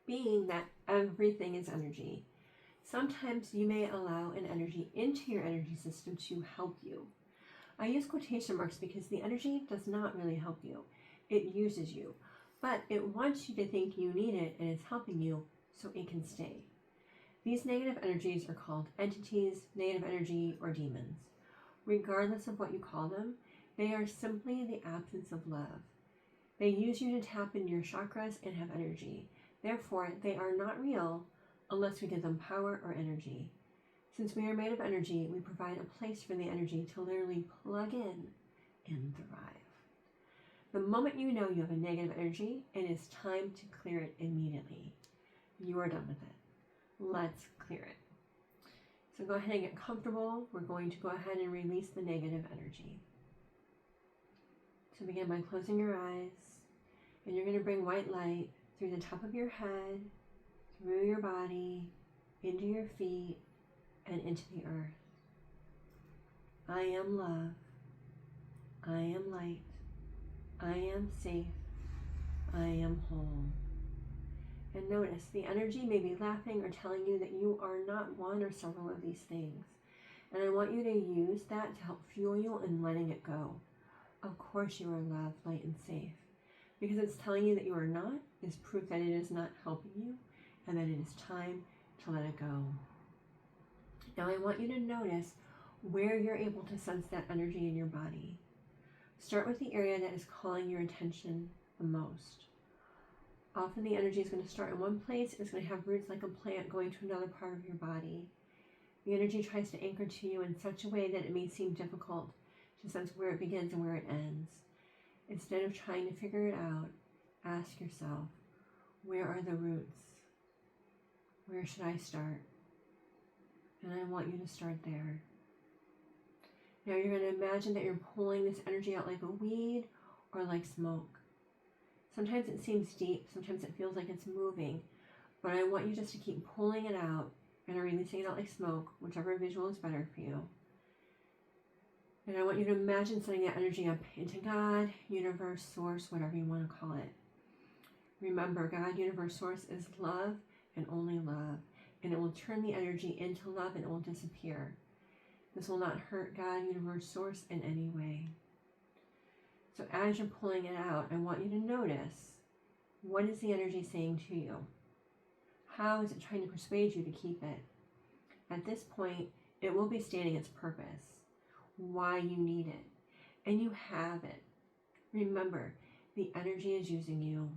being that everything is energy. Sometimes you may allow an energy into your energy system to help you. I use quotation marks because the energy does not really help you. It uses you, but it wants you to think you need it and it's helping you so it can stay. These negative energies are called entities, negative energy, or demons. Regardless of what you call them, they are simply the absence of love. They use you to tap into your chakras and have energy. Therefore, they are not real unless we give them power or energy. Since we are made of energy, we provide a place for the energy to literally plug in and thrive. The moment you know you have a negative energy, it is time to clear it immediately. You are done with it. Let's clear it. So go ahead and get comfortable. We're going to go ahead and release the negative energy. So begin by closing your eyes, and you're going to bring white light through the top of your head, through your body, into your feet, and into the earth. I am love. I am light. I am safe. I am whole. And notice the energy may be laughing or telling you that you are not one or several of these things. And I want you to use that to help fuel you in letting it go. Of course you are loved, light, and safe. Because it's telling you that you are not is proof that it is not helping you and that it is time to let it go. Now I want you to notice where you're able to sense that energy in your body. Start with the area that is calling your attention the most. Often the energy is going to start in one place. It's going to have roots like a plant going to another part of your body. The energy tries to anchor to you in such a way that it may seem difficult to sense where it begins and where it ends. Instead of trying to figure it out, ask yourself, where are the roots? Where should I start? And I want you to start there. Now you're going to imagine that you're pulling this energy out like a weed or like smoke. Sometimes it seems deep, sometimes it feels like it's moving, but I want you just to keep pulling it out and releasing it out like smoke, whichever visual is better for you. And I want you to imagine sending that energy up into God, universe, source, whatever you want to call it. Remember, God, universe, source is love and only love, and it will turn the energy into love and it will disappear. This will not hurt God, universe, source in any way. So as you're pulling it out, I want you to notice, what is the energy saying to you? How is it trying to persuade you to keep it? At this point, it will be stating its purpose, why you need it, and you have it. Remember, the energy is using you.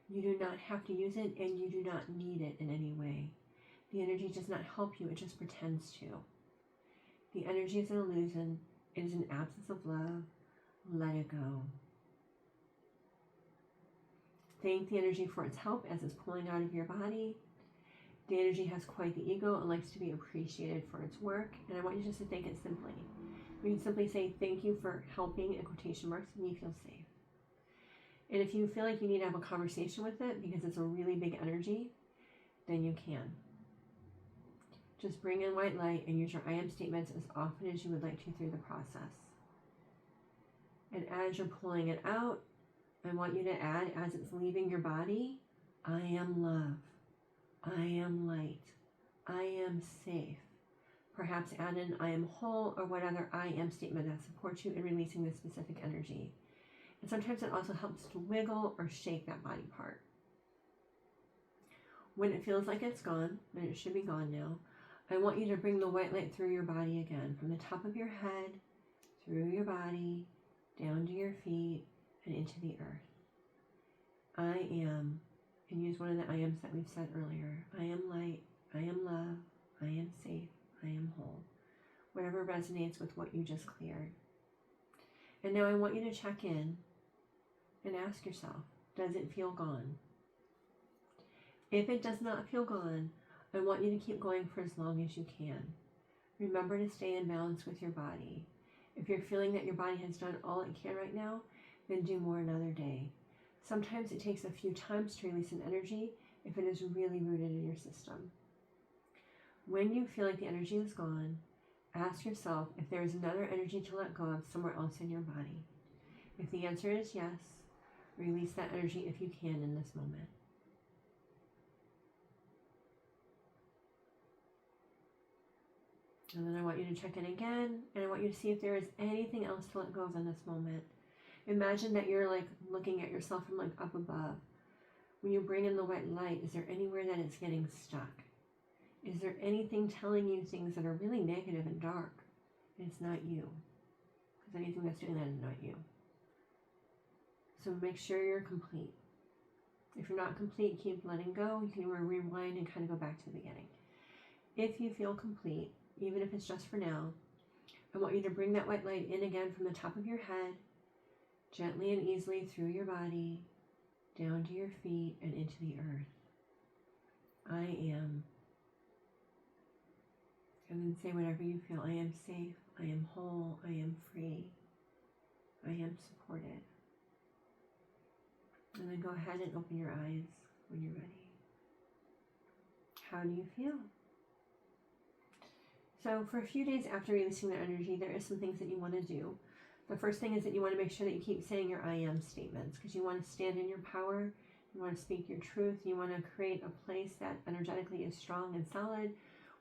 You do not have to use it, and you do not need it in any way. The energy does not help you, it just pretends to. The energy is an illusion. It is an absence of love. Let it go. Thank the energy for its help as it's pulling out of your body. The energy has quite the ego and likes to be appreciated for its work. And I want you just to thank it simply. You can simply say, thank you for helping, in quotation marks, and you feel safe. And if you feel like you need to have a conversation with it because it's a really big energy, then you can. Just bring in white light and use your I am statements as often as you would like to through the process. And as you're pulling it out, I want you to add, as it's leaving your body, I am love. I am light. I am safe. Perhaps add in I am whole or what other I am statement that supports you in releasing this specific energy. And sometimes it also helps to wiggle or shake that body part. When it feels like it's gone, and it should be gone now, I want you to bring the white light through your body again, from the top of your head, through your body, down to your feet, and into the earth. I am, and use one of the I ams that we've said earlier. I am light, I am love, I am safe, I am whole. Whatever resonates with what you just cleared. And now I want you to check in and ask yourself, does it feel gone? If it does not feel gone, I want you to keep going for as long as you can. Remember to stay in balance with your body. If you're feeling that your body has done all it can right now, then do more another day. Sometimes it takes a few times to release an energy if it is really rooted in your system. When you feel like the energy is gone, ask yourself if there is another energy to let go of somewhere else in your body. If the answer is yes, release that energy if you can in this moment. And then I want you to check in again, and I want you to see if there is anything else to let go of in this moment. Imagine that you're like looking at yourself from like up above. When you bring in the white light, is there anywhere that it's getting stuck? Is there anything telling you things that are really negative and dark? And it's not you. Because anything that's doing that is not you. So make sure you're complete. If you're not complete, keep letting go. You can rewind and kind of go back to the beginning. If you feel complete, even if it's just for now, I want you to bring that white light in again from the top of your head, gently and easily through your body, down to your feet and into the earth. I am. And then say whatever you feel. I am safe. I am whole. I am free. I am supported. And then go ahead and open your eyes when you're ready. How do you feel? So for a few days after releasing that energy, there is some things that you want to do. The first thing is that you want to make sure that you keep saying your I am statements, because you want to stand in your power, you want to speak your truth, you want to create a place that energetically is strong and solid,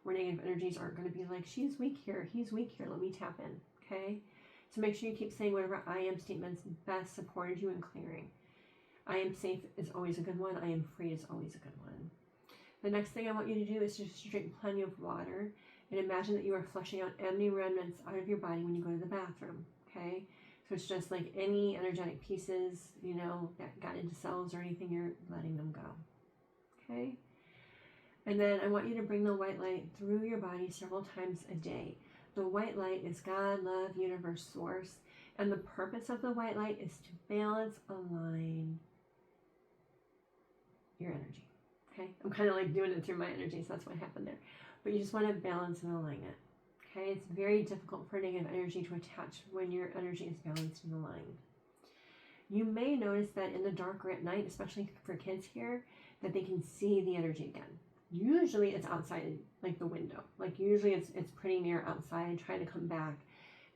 where negative energies aren't going to be like, she's weak here, he's weak here, let me tap in, okay? So make sure you keep saying whatever I am statements best supported you in clearing. I am safe is always a good one. I am free is always a good one. The next thing I want you to do is just drink plenty of water. And imagine that you are flushing out any remnants out of your body when you go to the bathroom, okay? So it's just like any energetic pieces, you know, that got into cells or anything, you're letting them go, okay? And then I want you to bring the white light through your body several times a day. The white light is God, love, universe, source. And the purpose of the white light is to balance, align your energy, okay? I'm kind of like doing it through my energy, so that's what happened there. But you just want to balance and align it, okay? It's very difficult for negative energy to attach when your energy is balanced and aligned. You may notice that in the dark or at night, especially for kids here, that they can see the energy again. Usually it's outside, like the window. Like usually it's pretty near outside, trying to come back.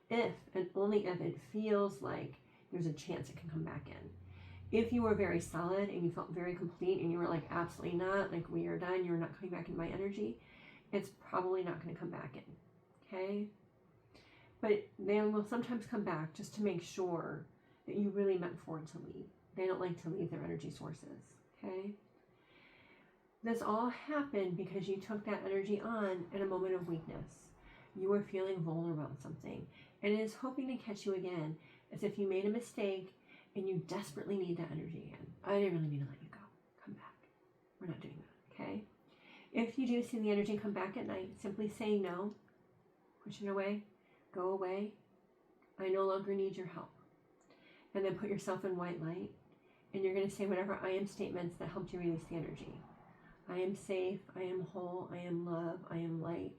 If and only if it feels like there's a chance it can come back in. If you were very solid and you felt very complete and you were like, absolutely not, like we are done, you're not coming back in my energy, it's probably not going to come back in, okay? But they will sometimes come back just to make sure that you really meant for it to leave. They don't like to leave their energy sources, okay? This all happened because you took that energy on in a moment of weakness. You were feeling vulnerable about something, and it is hoping to catch you again, as if you made a mistake and you desperately need that energy again. I didn't really mean to let you go. Come back. We're not doing that, okay? If you do see the energy come back at night, simply say no, push it away, go away. I no longer need your help. And then put yourself in white light, and you're going to say whatever I am statements that helped you release the energy. I am safe, I am whole, I am love, I am light,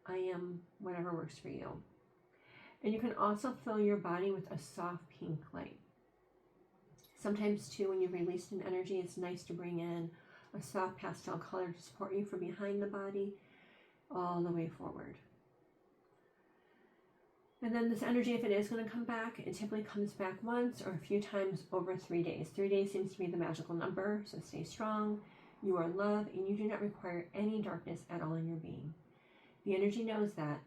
I am whatever works for you. And you can also fill your body with a soft pink light. Sometimes too, when you've released an energy, it's nice to bring in a soft pastel color to support you from behind the body all the way forward. And then this energy, if it is going to come back, it typically comes back once or a few times over 3 days. 3 days seems to be the magical number, so stay strong. You are love, and you do not require any darkness at all in your being. The energy knows that,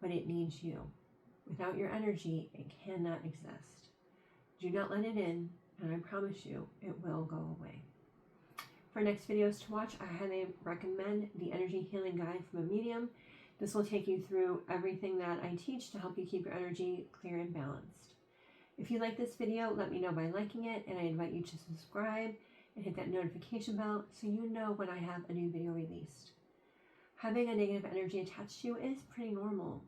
but it needs you. Without your energy, it cannot exist. Do not let it in, and I promise you, it will go away. For next videos to watch, I highly recommend the Energy Healing Guide from a Medium. This will take you through everything that I teach to help you keep your energy clear and balanced. If you like this video, let me know by liking it, and I invite you to subscribe and hit that notification bell so you know when I have a new video released. Having a negative energy attached to you is pretty normal.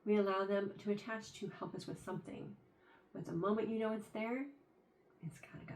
We allow them to attach to help us with something. But the moment you know it's there, it's gotta go.